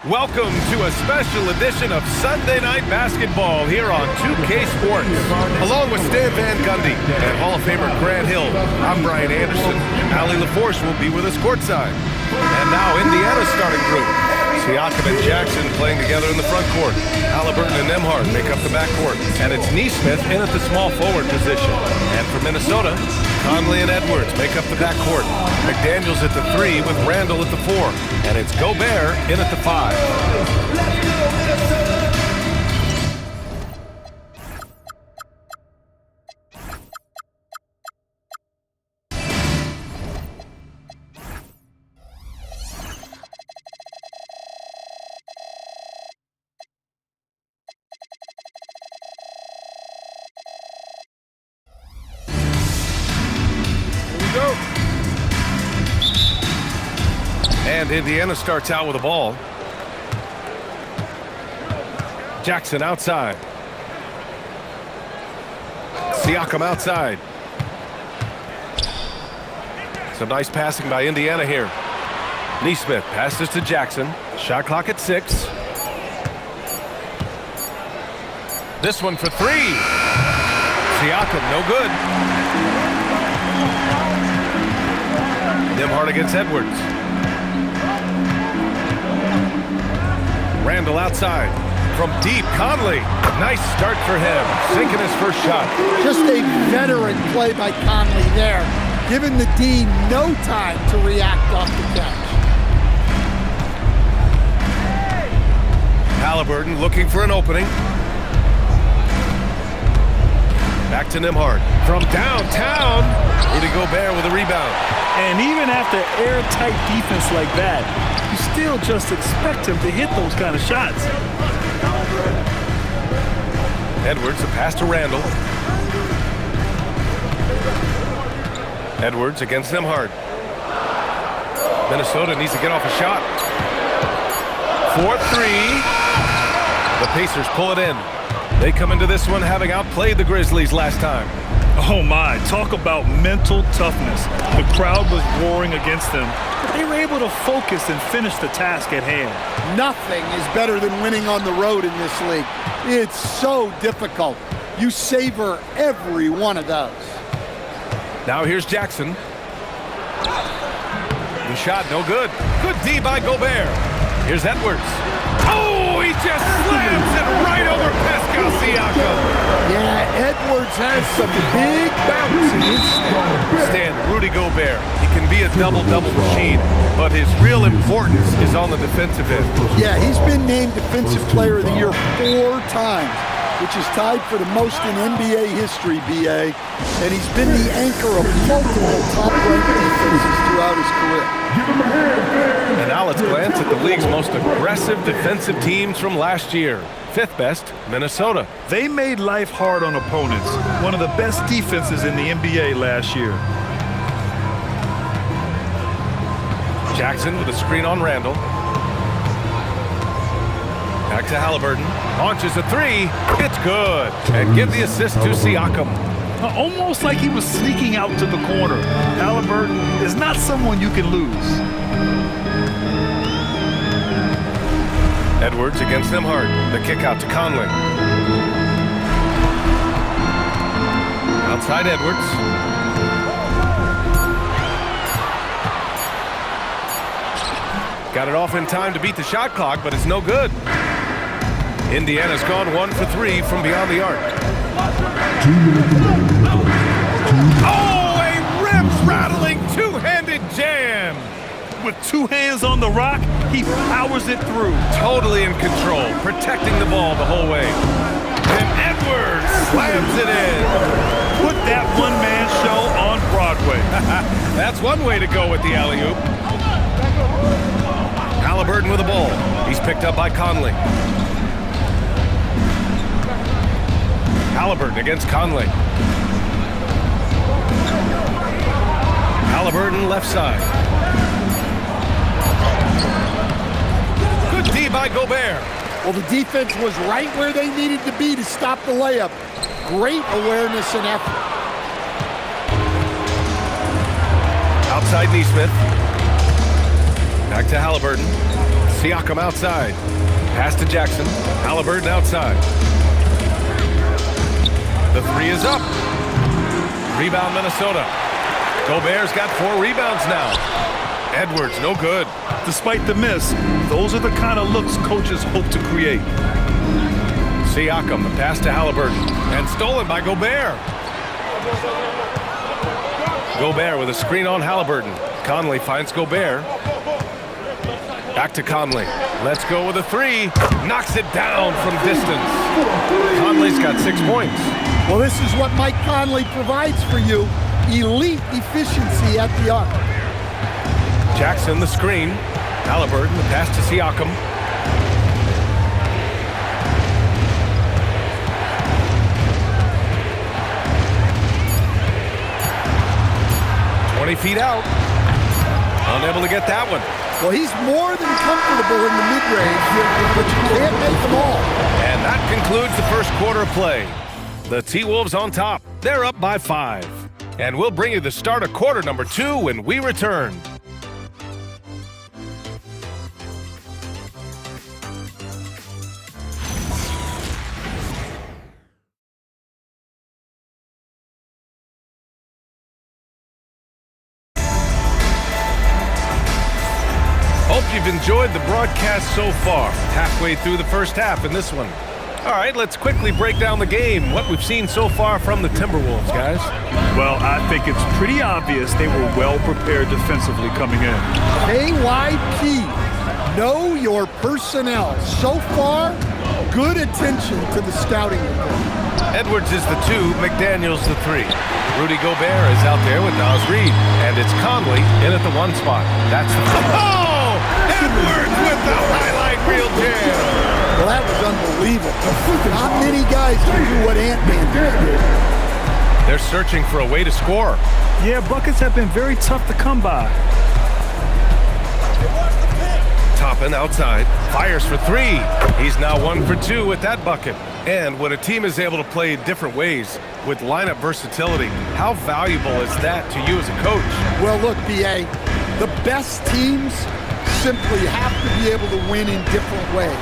Welcome to a special edition of Sunday Night Basketball here on 2K Sports. Along with Stan Van Gundy and Hall of Famer Grant Hill, I'm Brian Anderson. Allie LaForce will be with us courtside. And now Indiana's starting group. Siakam and Jackson playing together in the front court. Halliburton and Nembhard make up the backcourt. And it's Nesmith in at the small forward position. And for Minnesota, Conley and Edwards make up the backcourt. McDaniels at the 3 with Randall at the 4. And it's Gobert in at the 5. And Indiana starts out with the ball. Jackson outside. Siakam outside. Some nice passing by Indiana here. Nesmith passes to Jackson. Shot clock at 6. This one for 3. Siakam, no good. Nembhard against Edwards. Randall outside. From deep, Conley. Nice start for him. Sinking his first shot. Just a veteran play by Conley there. Giving the D no time to react off the catch. Halliburton looking for an opening. Back to Nembhard. From downtown, Rudy Gobert with a rebound. And even after airtight defense like that, you still just expect him to hit those kind of shots. Edwards, a pass to Randall. Edwards against Nembhard. Minnesota needs to get off a shot. 4-3. The Pacers pull it in. They come into this one having outplayed the Grizzlies last time. Oh my, talk about mental toughness. The crowd was roaring against them, but they were able to focus and finish the task at hand. Nothing is better than winning on the road in this league. It's so difficult. You savor every one of those. Now here's Jackson. The shot, no good. Good D by Gobert. Here's Edwards. Oh, he just slams it right over Pascal Siakam. Yeah, Edwards has some big bounce in his Stan, Rudy Gobert, he can be a double-double machine, but his real importance is on the defensive end. Yeah, he's been named Defensive Player of the Year 4 times, which is tied for the most in NBA history, BA. And he's been the anchor of multiple top-ranked defenses throughout his career. And now let's glance at the league's most aggressive defensive teams from last year. 5th best, Minnesota. They made life hard on opponents. One of the best defenses in the NBA last year. Jackson with a screen on Randall. Back to Halliburton. Launches a 3. It's good. And give the assist to Siakam. Almost like he was sneaking out to the corner. Halliburton is not someone you can lose. Edwards against Nembhard. The kick out to Conley. Outside Edwards. Got it off in time to beat the shot clock, but it's no good. Indiana's gone 1 for 3 from beyond the arc. Oh, a rib-rattling two-handed jam. With 2 hands on the rock, he powers it through. Totally in control, protecting the ball the whole way. And Edwards slams it in. Put that one-man show on Broadway. That's one way to go with the alley-oop. Halliburton with the ball. He's picked up by Conley. Halliburton against Conley. Halliburton left side. Good D by Gobert. Well, the defense was right where they needed to be to stop the layup. Great awareness and effort. Outside Nesmith. Back to Halliburton. Siakam outside. Pass to Jackson. Halliburton outside. The three is up. Rebound Minnesota. Gobert's got 4 rebounds now. Edwards, no good. Despite the miss, those are the kind of looks coaches hope to create. Siakam, the pass to Halliburton. And stolen by Gobert. Gobert with a screen on Halliburton. Conley finds Gobert. Back to Conley. Let's go with a 3. Knocks it down from distance. Conley's got 6 points. Well, this is what Mike Conley provides for you. Elite efficiency at the arc. Jackson, the screen. Halliburton, the pass to Siakam. Feet out. Unable to get that one. Well, he's more than comfortable in the mid-range, but you can't make them all. And that concludes the first quarter of play. The T-Wolves on top. They're up by 5. And we'll bring you the start of quarter number 2 when we return. Hope you've enjoyed the broadcast so far. Halfway through the first half in this one. All right, let's quickly break down the game. What we've seen so far from the Timberwolves, guys. Well, I think it's pretty obvious they were well prepared defensively coming in. KYP, know your personnel. So far, good attention to the scouting report. Edwards is the 2, McDaniels the 3. Rudy Gobert is out there with Naz Reid. And it's Conley in at the 1 spot. That's the... Oh! Edwards with the highlight reel jam. Well, that was unbelievable. Not many guys can do what Ant-Man did. They're searching for a way to score. Yeah, buckets have been very tough to come by. Toppin outside, fires for 3. He's now 1 for 2 with that bucket. And when a team is able to play different ways with lineup versatility, how valuable is that to you as a coach? Well, look, B.A., the best teams simply have to be able to win in different ways.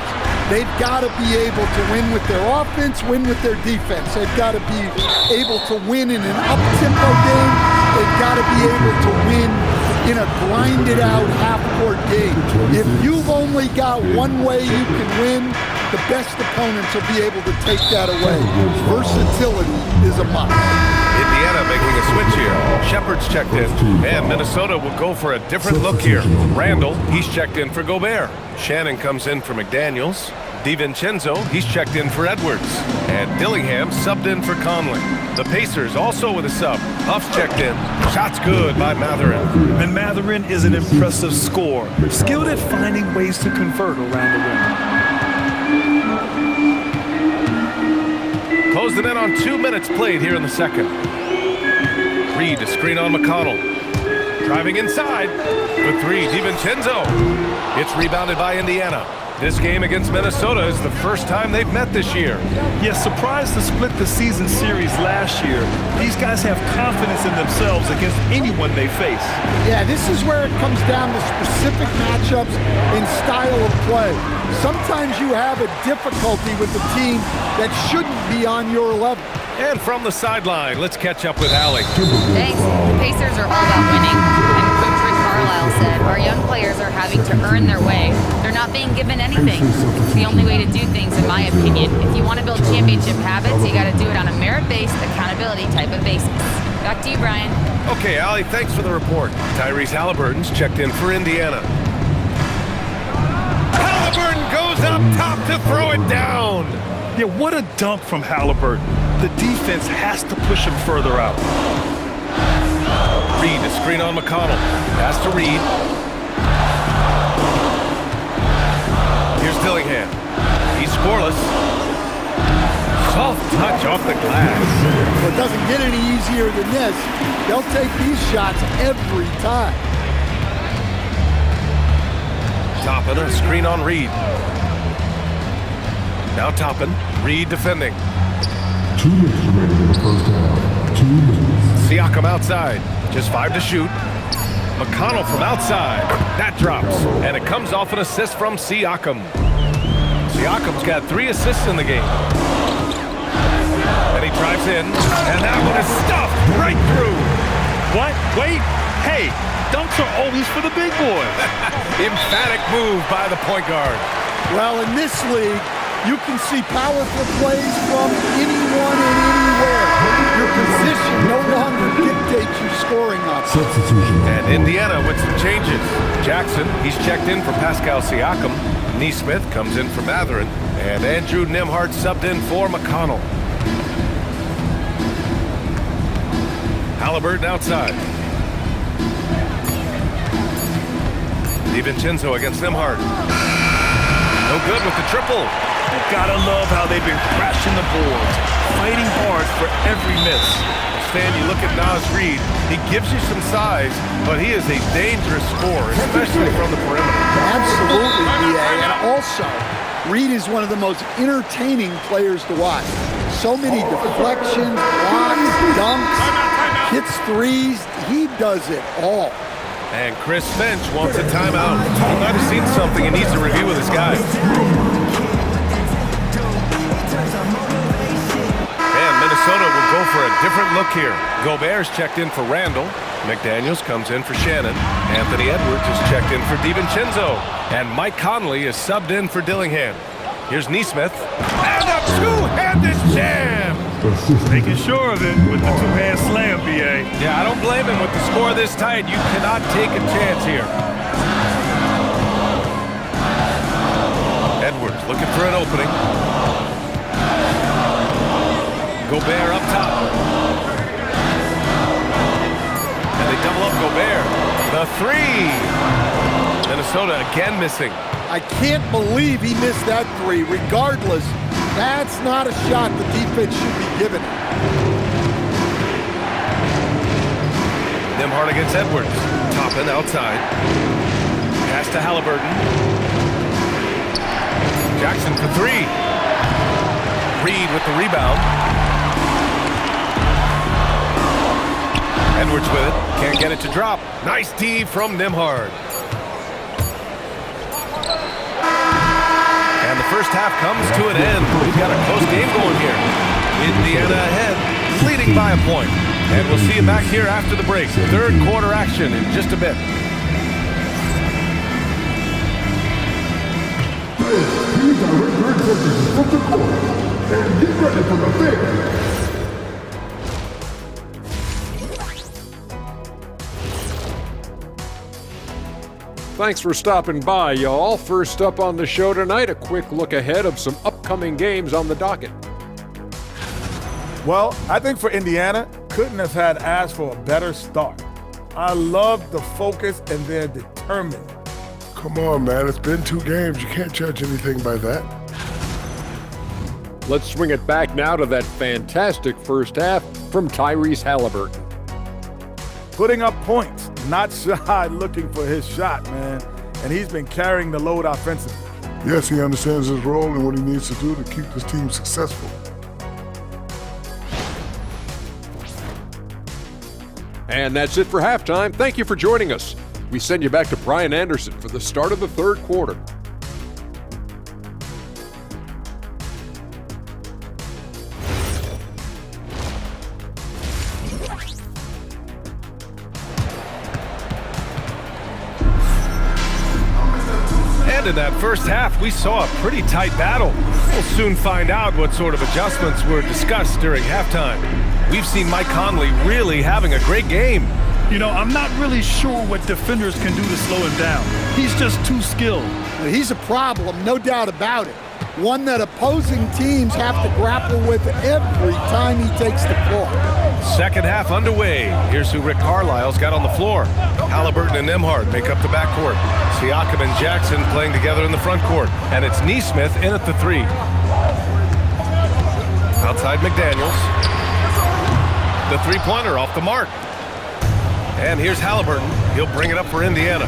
They've got to be able to win with their offense, win with their defense. They've got to be able to win in an up-tempo game. They've got to be able to win in a grinded-out half-court game. If you've only got one way you can win, the best opponents will be able to take that away. Versatility is a must. Indiana making a switch here. Shepard's checked in, and Minnesota will go for a different look here. Randall, he's checked in for Gobert. Shannon comes in for McDaniels. DiVincenzo, he's checked in for Edwards. And Dillingham subbed in for Conley. The Pacers also with a sub. Huff's checked in. Shot's good by Mathurin. And Mathurin is an impressive scorer, skilled at finding ways to convert around the rim. Closed it in on 2 minutes played here in the second. Reed to screen on McConnell. Driving inside. The 3, DiVincenzo. It's rebounded by Indiana. This game against Minnesota is the first time they've met this year. Yes, surprised to split the season series last year. These guys have confidence in themselves against anyone they face. Yeah, this is where it comes down to specific matchups and style of play. Sometimes you have a difficulty with a team that shouldn't be on your level. And from the sideline, let's catch up with Allie. Thanks. The Pacers are all about winning. And Coach Rick Carlisle said our young players are having to earn their way. They're not being given anything. It's the only way to do things, in my opinion. If you want to build championship habits, you got to do it on a merit-based, accountability type of basis. Back to you, Brian. Okay, Allie, thanks for the report. Tyrese Halliburton's checked in for Indiana. Halliburton goes up top to throw it down. Yeah, what a dunk from Halliburton. The defense has to push him further out. Reed to screen on McConnell. Pass to Reed. Here's Dillingham. He's scoreless. Soft touch off the glass. Well, it doesn't get any easier than this. They'll take these shots every time. Toppin, a screen on Reed. Now Toppin, Reed defending. 2 minutes remaining in the first half. 2 minutes. Siakam outside. Just 5 to shoot. McConnell from outside. That drops, and it comes off an assist from Siakam. Siakam's got 3 assists in the game. And he drives in, and that one is stuffed right through. What? Wait. Hey, dunks are always for the big boys. Emphatic move by the point guard. Well, in this league, you can see powerful plays from anyone and anywhere. Your position no longer dictates your scoring options. Substitution. And Indiana with some changes. Jackson, he's checked in for Pascal Siakam. Neesmith comes in for Matherin. And Andrew Nembhard subbed in for McConnell. Halliburton outside. DiVincenzo against Nembhard. No good with the triple. You gotta love how they've been crashing the boards, fighting hard for every miss. Stan, you look at Naz Reid, he gives you some size, but he is a dangerous scorer, especially from the perimeter. Absolutely, B.A. And also, Reid is one of the most entertaining players to watch. So many deflections, blocks, dunks, hits threes. He does it all. And Chris Finch wants a timeout. He might have seen something and needs to review with his guys. And Minnesota will go for a different look here. Gobert's checked in for Randall. McDaniels comes in for Shannon. Anthony Edwards is checked in for DiVincenzo. And Mike Conley is subbed in for Dillingham. Here's Neesmith. And a two-handed jam! Making sure of it with the two-hand slam, B.A. Yeah, I don't blame him. With the score this tight, you cannot take a chance here. Edwards looking for an opening. Gobert up top. And they double up Gobert. The three. Minnesota again missing. I can't believe he missed that three. Regardless, that's not a shot the defense should be giving. Nembhard against Edwards. Toppin outside. Pass to Halliburton. Jackson for 3. Reid with the rebound. Edwards with it. Can't get it to drop. Nice D from Nembhard. And the first half comes to an end. We've got a close game going here. Indiana ahead, leading by a point. And we'll see you back here after the break. Third quarter action in just a bit. Please direct your attention from the court and get ready for the big. Thanks for stopping by, y'all. First up on the show tonight, a quick look ahead of some upcoming games on the docket. Well, I think for Indiana, couldn't have had asked for a better start. I love the focus and they're determined. Come on, man. It's been 2 games. You can't judge anything by that. Let's swing it back now to that fantastic first half from Tyrese Halliburton. Putting up points, not shy looking for his shot, man. And he's been carrying the load offensively. Yes, he understands his role and what he needs to do to keep this team successful. And that's it for halftime. Thank you for joining us. We send you back to Brian Anderson for the start of the third quarter. And in that first half, we saw a pretty tight battle. We'll soon find out what sort of adjustments were discussed during halftime. We've seen Mike Conley really having a great game. You know, I'm not really sure what defenders can do to slow him down. He's just too skilled. He's a problem, no doubt about it. One that opposing teams have to grapple with every time he takes the floor. Second half underway. Here's who Rick Carlisle's got on the floor. Halliburton and Nembhard make up the backcourt. Siakam and Jackson playing together in the front court. And it's Neesmith in at the 3. Outside McDaniels. The three-pointer off the mark. And here's Halliburton. He'll bring it up for Indiana.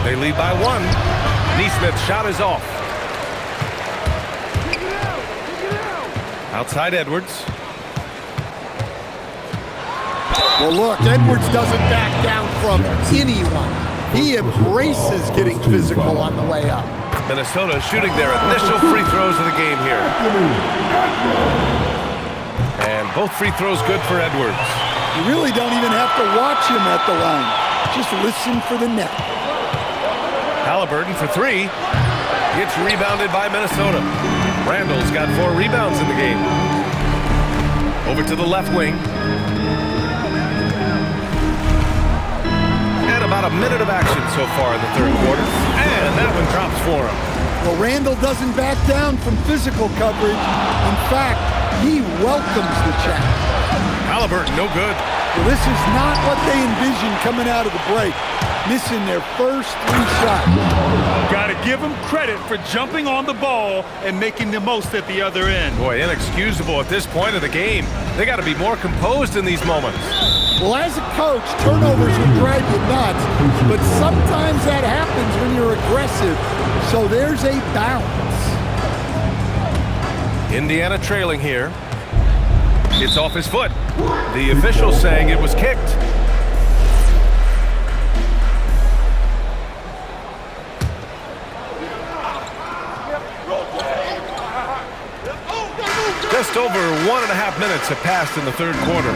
They lead by 1. Neesmith's shot is off. Outside Edwards. Well, look, Edwards doesn't back down from anyone. He embraces getting physical on the way up. Minnesota shooting their initial free throws of the game here. And both free throws good for Edwards. You really don't even have to watch him at the line. Just listen for the net. Halliburton for three. Gets rebounded by Minnesota. Randall's got 4 rebounds in the game. Over to the left wing. And about a minute of action so far in the third quarter. And that one drops for him. Well, Randall doesn't back down from physical coverage. In fact, he welcomes the challenge. Halliburton, no good. Well, this is not what they envisioned coming out of the break. Missing their first 3 shots. Got to give him credit for jumping on the ball and making the most at the other end. Boy, inexcusable at this point of the game. They got to be more composed in these moments. Well, as a coach, turnovers will drive you nuts, but sometimes that happens when you're aggressive. So there's a balance. Indiana trailing here. It's off his foot. The official saying it was kicked. Just over 1.5 minutes have passed in the third quarter.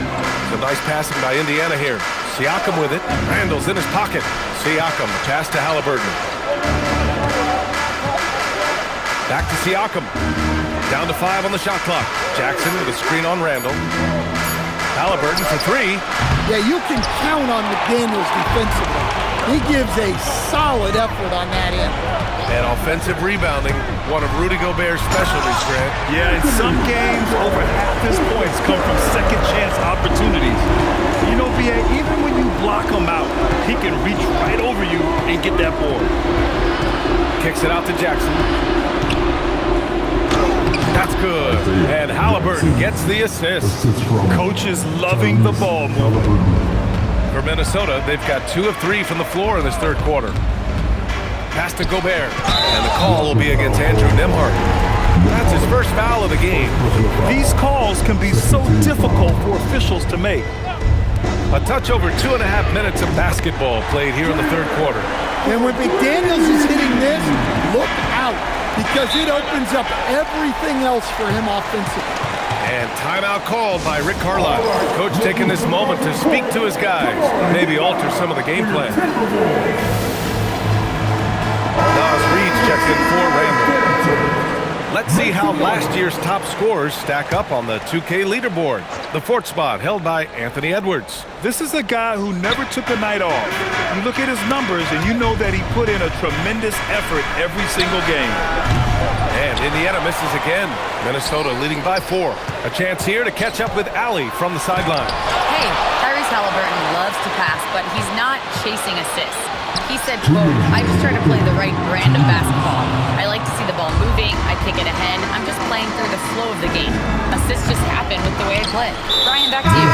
Some nice passing by Indiana here. Siakam with it. Randall's in his pocket. Siakam, pass to Halliburton. Back to Siakam. Down to 5 on the shot clock. Jackson with a screen on Randall. Halliburton for 3. Yeah, you can count on McDaniels defensively. He gives a solid effort on that end. And offensive rebounding, one of Rudy Gobert's specialties, Grant. Yeah, in some games, over half his points come from second chance opportunities. You know, BA, even when you block him out, he can reach right over you and get that board. Kicks it out to Jackson. That's good. And Halliburton gets the assist. Coach is loving the ball movement. For Minnesota, they've got 2 of 3 from the floor in this third quarter. Pass to Gobert. And the call will be against Andrew Nembhard. That's his first foul of the game. These calls can be so difficult for officials to make. A touch over 2.5 minutes of basketball played here in the third quarter. And when McDaniels is hitting this, look out, because it opens up everything else for him offensively. And timeout called by Rick Carlisle. Coach taking this moment to speak to his guys, maybe alter some of the game plan. Nas Reed's checked in for Randall. Let's see how last year's top scorers stack up on the 2K leaderboard. The 4th spot held by Anthony Edwards. This is a guy who never took a night off. You look at his numbers and you know that he put in a tremendous effort every single game. And Indiana misses again. Minnesota leading by 4. A chance here to catch up with Allie from the sideline. Hey, Tyrese Halliburton loves to pass, but he's not chasing assists. He said, quote, I just try to play the right brand of basketball. I like to see the ball moving. I kick it ahead. I'm just playing through the flow of the game. Assists just happen with the way I play. Brian, back to you.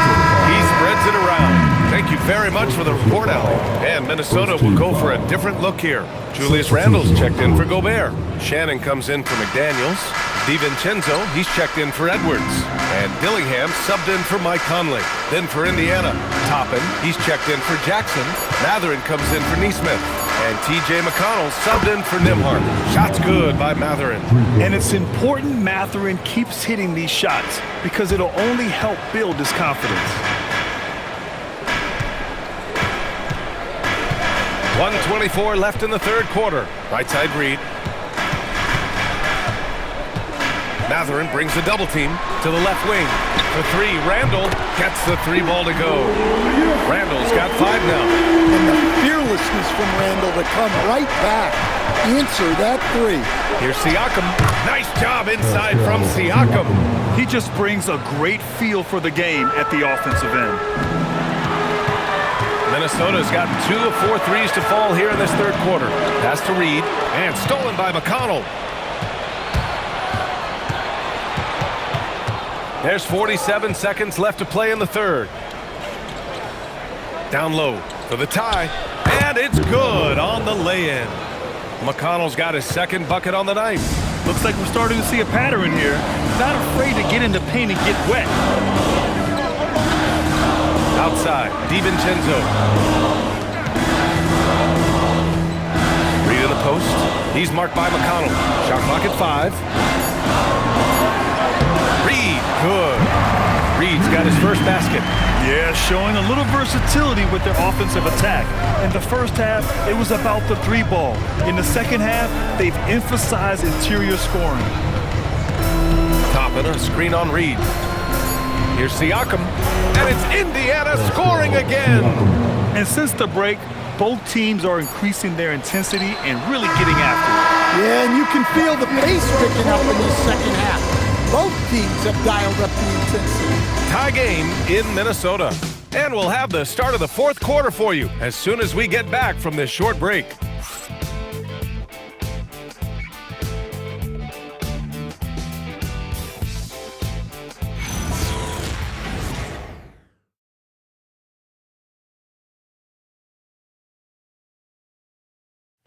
He spreads it around. Thank you very much for the report, Allie. And Minnesota will go for a different look here. Julius Randle's checked in for Gobert. Shannon comes in for McDaniels. DiVincenzo, he's checked in for Edwards. And Dillingham subbed in for Mike Conley. Then for Indiana, Toppin, he's checked in for Jackson. Matherin comes in for Neesmith. And TJ McConnell subbed in for Nembhard. Shots good by Matherin. And it's important Matherin keeps hitting these shots because it'll only help build his confidence. 1:24 left in the third quarter. Right side Reed. Matherin brings the double team to the left wing. For 3, Randall gets the 3 ball to go. Randall's got 5 now. And the fearlessness from Randall to come right back, answer that 3. Here's Siakam. Nice job inside from Siakam. He just brings a great feel for the game at the offensive end. Minnesota's gotten 2 of 4 threes to fall here in this third quarter. Pass to Reed, and stolen by McConnell. There's 47 seconds left to play in the third. Down low for the tie, and it's good on the lay-in. McConnell's got his second bucket on the night. Looks like we're starting to see a pattern here. Not afraid to get in the paint and get wet. Outside, DiVincenzo. Reed in the post. He's marked by McConnell. Shot clock at 5. Reed, good. Reed's got his first basket. Yeah, showing a little versatility with their offensive attack. In the first half, it was about the 3-ball. In the second half, they've emphasized interior scoring. Toppin, a screen on Reed. Here's Siakam, and it's Indiana scoring again. And since the break, both teams are increasing their intensity and really getting after it. Yeah, and you can feel the pace picking up in this second half. Both teams have dialed up the intensity. Tie game in Minnesota. And we'll have the start of the fourth quarter for you as soon as we get back from this short break.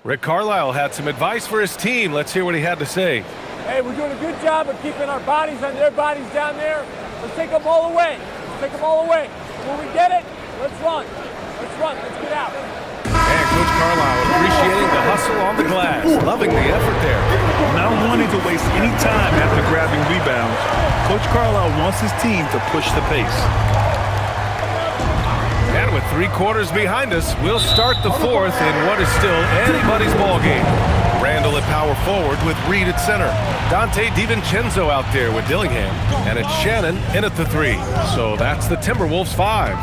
Rick Carlisle had some advice for his team. Let's hear what he had to say. Hey, we're doing a good job of keeping our bodies on their bodies down there. Let's take them all away. Let's take them all away. When we get it, let's run. Let's run. Let's get out. And Coach Carlisle appreciating the hustle on the glass. Loving the effort there. Not wanting to waste any time after grabbing rebounds, Coach Carlisle wants his team to push the pace. And with 3 quarters behind us, we'll start the fourth in what is still anybody's ball game. Randall at power forward with Reed at center. Dante DiVincenzo out there with Dillingham. And it's Shannon in at the 3. So that's the Timberwolves 5.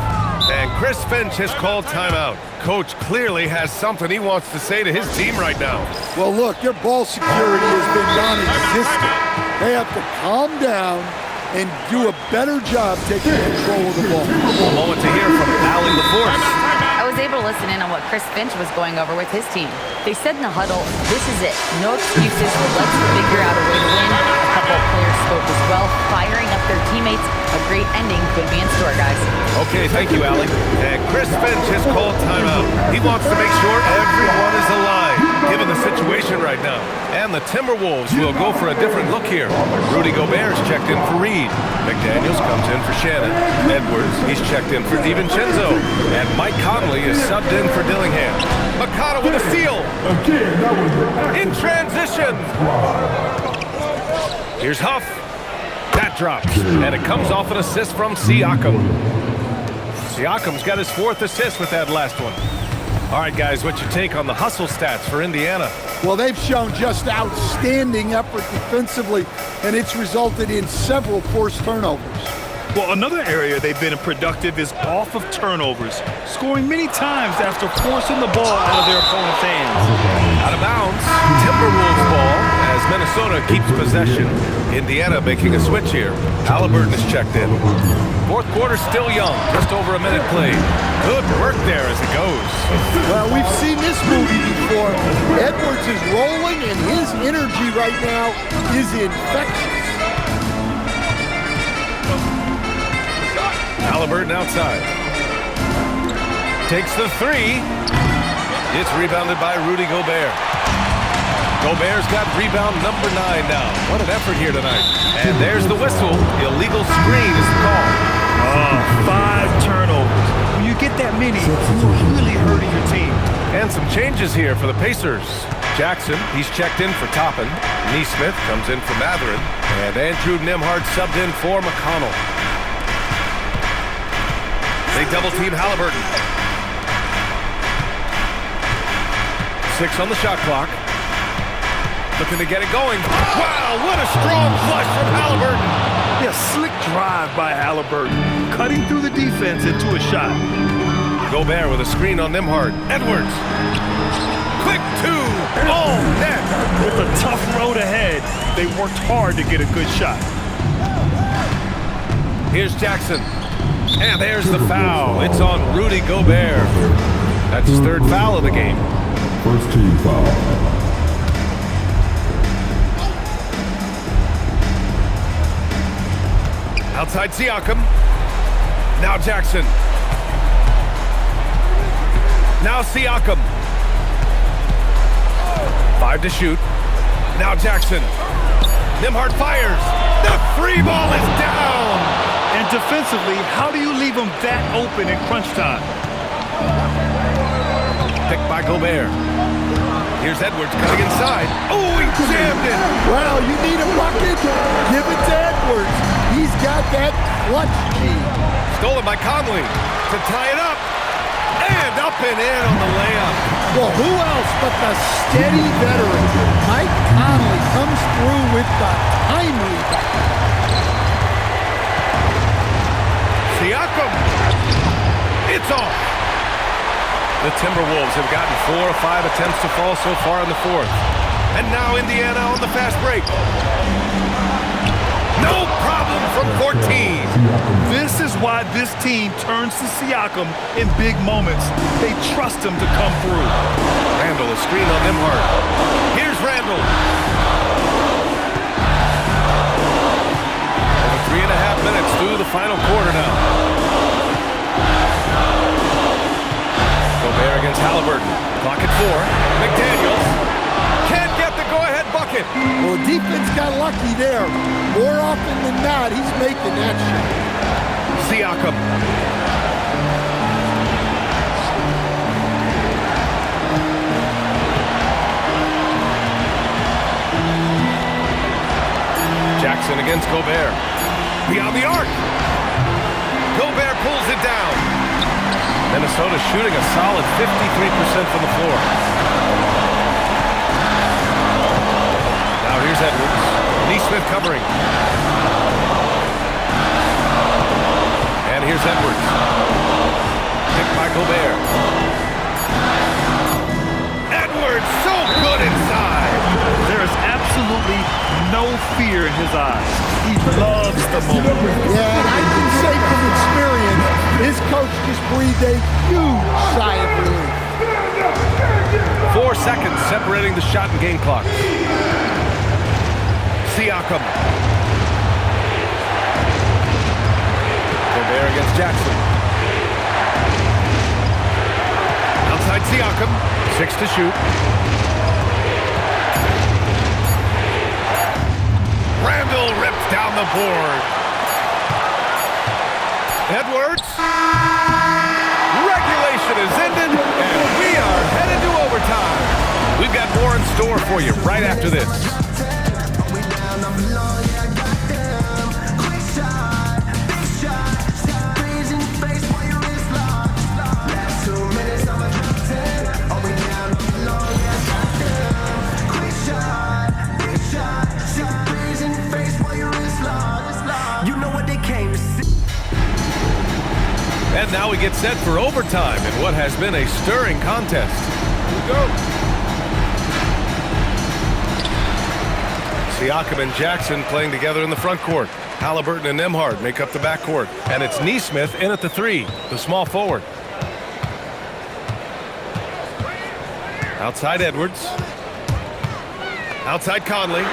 And Chris Finch has called timeout. Coach clearly has something he wants to say to his team right now. Well, look, their ball security has been non-existent. They have to calm down and do a better job taking control of the ball. A moment to hear from Allie LaForce. I was able to listen in on what Chris Finch was going over with his team. They said in the huddle, this is it. No excuses. Let's figure out a way to win. A couple of players spoke as well, firing up their teammates. A great ending could be in store, guys. Okay, thank you, Allie. And Chris Finch has called timeout. He wants to make sure everyone is alive, given the situation right now. And the Timberwolves will go for a different look here. Rudy Gobert's checked in for Reed. McDaniels comes in for Shannon. Edwards, he's checked in for DiVincenzo. And Mike Conley is subbed in for Dillingham. McConnell with a steal. In transition. Here's Huff. That drops. And it comes off an assist from Siakam. Siakam's got his 4th assist with that last one. All right, guys, what's your take on the hustle stats for Indiana? Well, they've shown just outstanding effort defensively, and it's resulted in several forced turnovers. Well, another area they've been productive is off of turnovers, scoring many times after forcing the ball out of their opponent's hands. Out of bounds, Timberwolves ball as Minnesota keeps possession. Indiana making a switch here. Halliburton is checked in. Fourth quarter still young, just over a minute played. Good work there as it goes. Well, we've seen this movie before. Edwards is rolling, and his energy right now is infectious. Halliburton outside. Takes the 3. It's rebounded by Rudy Gobert. Gobert's got rebound number 9 now. What an effort here tonight. And there's the whistle. Illegal screen is the call. 5 turnovers. When you get that many, you're really hurting your team. And some changes here for the Pacers. Jackson, he's checked in for Toppin. Neesmith comes in for Matherin. And Andrew Nembhard subbed in for McConnell. They double-team Halliburton. 6 on the shot clock. Looking to get it going. Wow, what a strong flush from Halliburton. Yeah, slick drive by Halliburton, cutting through the defense into a shot. Gobert with a screen on Nembhard. Edwards. Quick 2. Oh, net. With a tough road ahead, they worked hard to get a good shot. Here's Jackson. And there's the foul. It's on Rudy Gobert. That's his 3rd foul of the game. First team foul. Outside Siakam. Now Jackson. Now Siakam. 5 to shoot. Now Jackson. Nembhard fires. The 3 ball is down. And defensively, how do you leave him that open in crunch time? Picked by Gobert. Here's Edwards cutting inside. Oh, he jammed it. Well, you need a bucket? Give it to Edwards. He's got that clutch gene. Stolen by Conley to tie it up. And up and in on the layup. Well, who else but the steady veteran? Mike Conley comes through with the timely bucket. Siakam. It's off. The Timberwolves have gotten 4 or 5 attempts to fall so far in the fourth. And now Indiana on the fast break. No problem from 14. This is why this team turns to Siakam in big moments. They trust him to come through. Randall, a screen on Nimhart. Here's Randall. Over 3.5 minutes through the final quarter now. Gobert against Halliburton. Clock at 4. McDaniels can't get the go-ahead bucket. Well, defense got lucky there. More often than not, he's making that shot. Siakam. Jackson against Gobert. Beyond the arc. Gobert pulls it down. Minnesota shooting a solid 53% from the floor. Now here's Edwards. Neesmith covering. And here's Edwards. Picked by Gobert. Edwards, so good inside. There is absolutely no fear in his eyes. He loves the moment. Yeah, and I can say from experience, his coach just breathed a huge sigh of relief. 4 seconds separating the shot and game clock. Siakam. Gobert against Jackson. Outside Siakam. 6 to shoot. Randall rips down the board. Edwards. Regulation is ended, and we are headed to overtime. We've got more in store for you right after this. And now we get set for overtime in what has been a stirring contest. Here we go. Siakam and Jackson playing together in the front court. Halliburton and Nimhart make up the backcourt. And it's Neesmith in at the 3, the small forward. Outside Edwards. Outside Conley.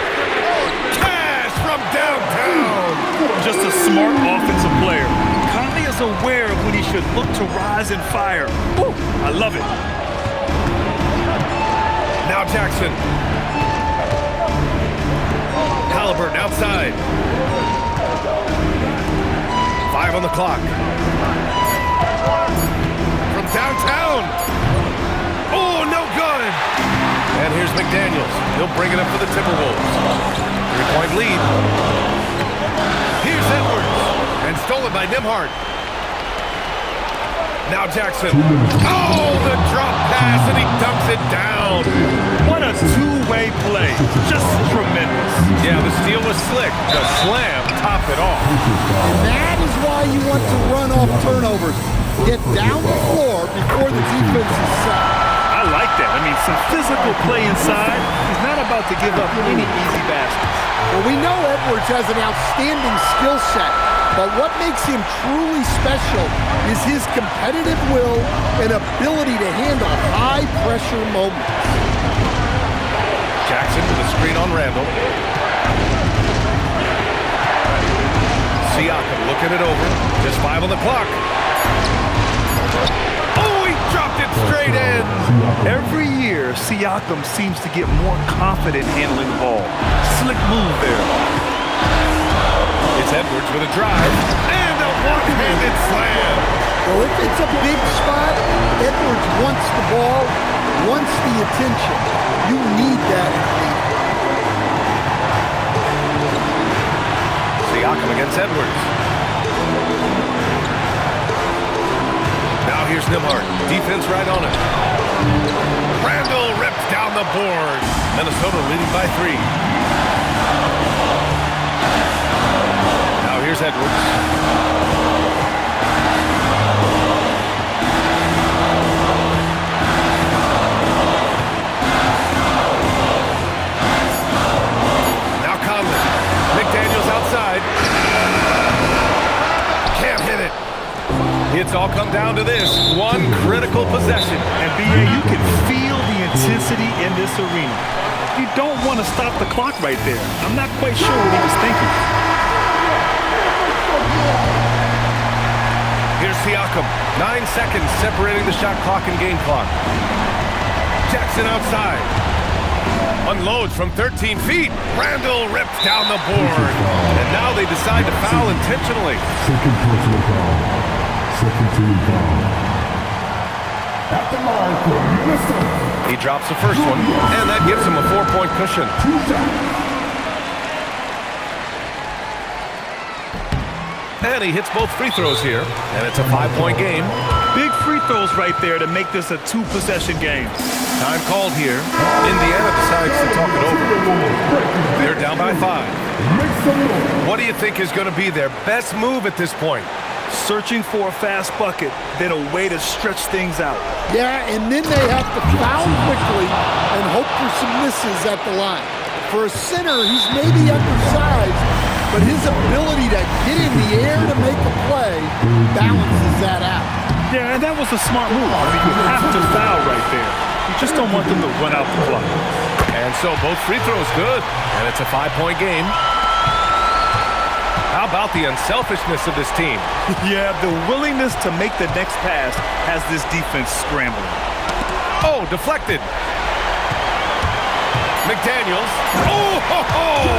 Cash from downtown. Just a smart offensive player. Conley is aware of when he should look to rise and fire. Woo, I love it. Now Jackson. Halliburton outside. 5 on the clock. From downtown. Oh, no good. And here's McDaniels. He'll bring it up for the Timberwolves. 3-point lead. Here's Edwards. And stolen by Nimhart. Now Jackson. Oh, the drop pass, and he dumps it down. What a two-way play. Just tremendous. Yeah, the steal was slick. The slam topped it off. And that is why you want to run off turnovers. Get down the floor before the defense is set. I like that. I mean, some physical play inside. He's not about to give up any easy baskets. Well, we know Edwards has an outstanding skill set, but what makes him truly special is his competitive will and ability to handle high-pressure moments. Jackson with a screen on Randall. Siakam looking it over. Just 5 on the clock. Oh, he dropped it straight in. Every year, Siakam seems to get more confident handling the ball. Slick move there. It's Edwards with a drive. And Left-handed slam. Well, if it's a big spot, Edwards wants the ball, wants the attention. You need that. Siakam against Edwards. Now here's Nembhard. Defense right on it. Randall ripped down the board. Minnesota leading by 3. Now here's Edwards. Now Conley. McDaniels outside. Can't hit it. It's all come down to this one critical possession. And B.A., you can feel the intensity in this arena. You don't want to stop the clock right there. I'm not quite sure what he was thinking. Here's Siakam. 9 seconds separating the shot clock and game clock. Jackson outside. Unloads from 13 feet. Randall rips down the board. And now they decide to foul intentionally. Second personal foul. Second team foul. At the line for Minnesota. He drops the first one, and that gives him a 4-point cushion. And he hits both free throws here, and it's a 5-point game. Big free throws right there to make this a 2-possession game. Time called here. Indiana decides to talk it over. They're down by 5. What do you think is going to be their best move at this point? Searching for a fast bucket, then a way to stretch things out. Yeah, and then they have to foul quickly and hope for some misses at the line. For a center, he's maybe undersized, but his ability to get in the air to make a play balances that out. Yeah, and that was a smart move. I mean, you have to foul right there. You just don't want them to run out the clock. And so both free throws good, and it's a 5-point game. How about the unselfishness of this team? Yeah, the willingness to make the next pass has this defense scrambling. Oh, deflected. McDaniels. Oh, ho, ho!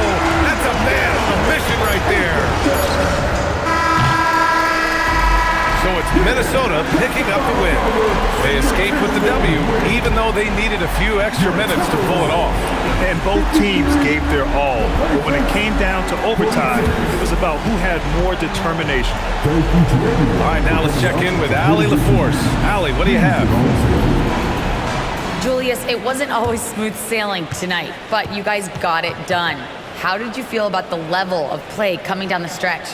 That's a man on a mission right there. So it's Minnesota picking up the win. They escape with the W, even though they needed a few extra minutes to pull it off. And both teams gave their all. But when it came down to overtime, it was about who had more determination. All right, now let's check in with Allie LaForce. Allie, what do you have? Julius, it wasn't always smooth sailing tonight, but you guys got it done. How did you feel about the level of play coming down the stretch?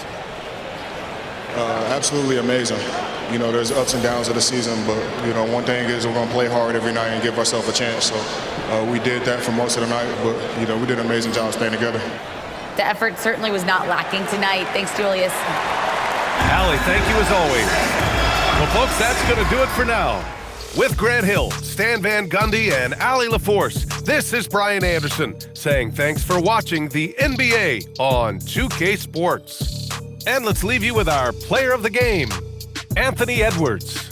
Absolutely amazing. You know, there's ups and downs of the season, but, you know, one thing is we're going to play hard every night and give ourselves a chance. So we did that for most of the night, but, you know, we did an amazing job staying together. The effort certainly was not lacking tonight. Thanks, Julius. Allie, thank you as always. Well, folks, that's going to do it for now. With Grant Hill, Stan Van Gundy, and Allie LaForce, this is Brian Anderson saying thanks for watching the NBA on 2K Sports. And let's leave you with our player of the game, Anthony Edwards.